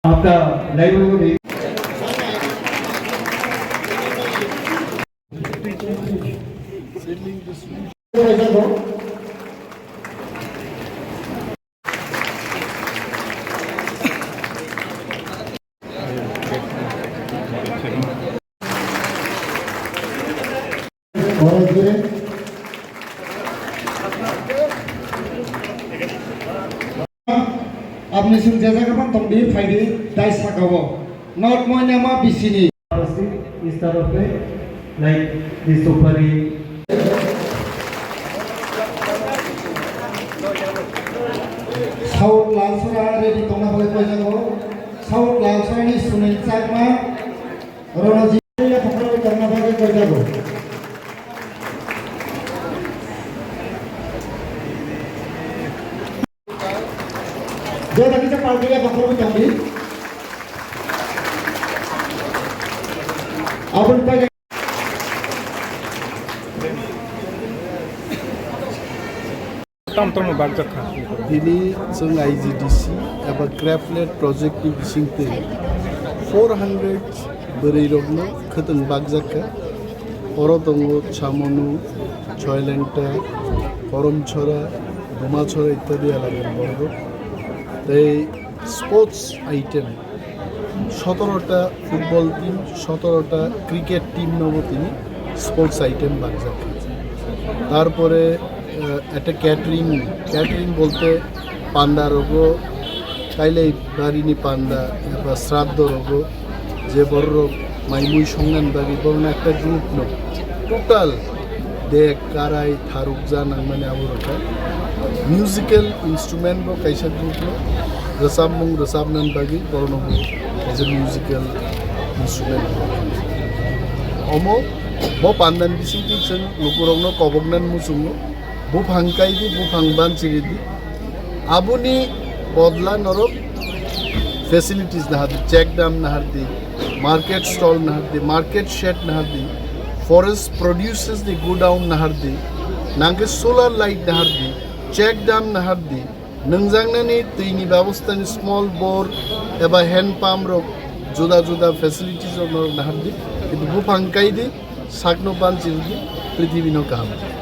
आपका लाइव आपने सुन जैसा कपन तुम भी फायदे दाइस सकावो नॉट मोइने मा बिसिनी इस तरफ पे लाइक दिस सुपारी साउथ लालसरा रेडी तंगना बले कोइजागो साउथ लालसरा नि सुनै चाकमा रणजी या फकरो तंगना बले कोइजागो जो तक से पार्टी या फकरो तंगी अपन पे Tam-tam bagjakha Dini sung IGDC aba craftlet project ni bisingte 400 Bwrwirokno Khwtwng bagjakha Orotongo Chamonu Choilenta Koromchora Bomachora ইত্যাদি এলাকার বর্গ তাই স্পোর্টস আইটেম 17টা ফুটবল টিম 17টা ক্রিকেট টিম নব তিনি স্পোর্টস আইটেম বাগজাখা তারপরে একটা ক্যাটারিং বলতে পান্ডা রোগো তাইলে বাড়িনি পান্ডা বা শ্রাদ্ধ রোগো যে বড় রোগ মাইমুই সংজ্ঞান বাড়ি বড় একটা গ্রুপ লোক টোটাল দেখ কারাই থারুক জানাং মানে আবরটা মিউজিক্যাল ইনস্ট্রুমেন্ট বা কাইসা গ্রুপ লোক রসাবনান বাগি বড় নব এজ এ মিউজিক্যাল ইনস্ট্রুমেন্ট অমো bo pandan bisingti chen lukurongno kobognan musungno bu phangkaidi bu phangban chiridi abuni bodla norok facilities nahadi check dam nahadi market stall nahadi market shed nahadi forest produces the go down nahadi nange solar light nahadi check dam nahadi nangjangnani tini ব্যবস্থানি small bore eba hand pump rok juda juda facilities rok nahadi কিন্তু bu phangkaidi Sakno Banchildi, Prithivino Kam.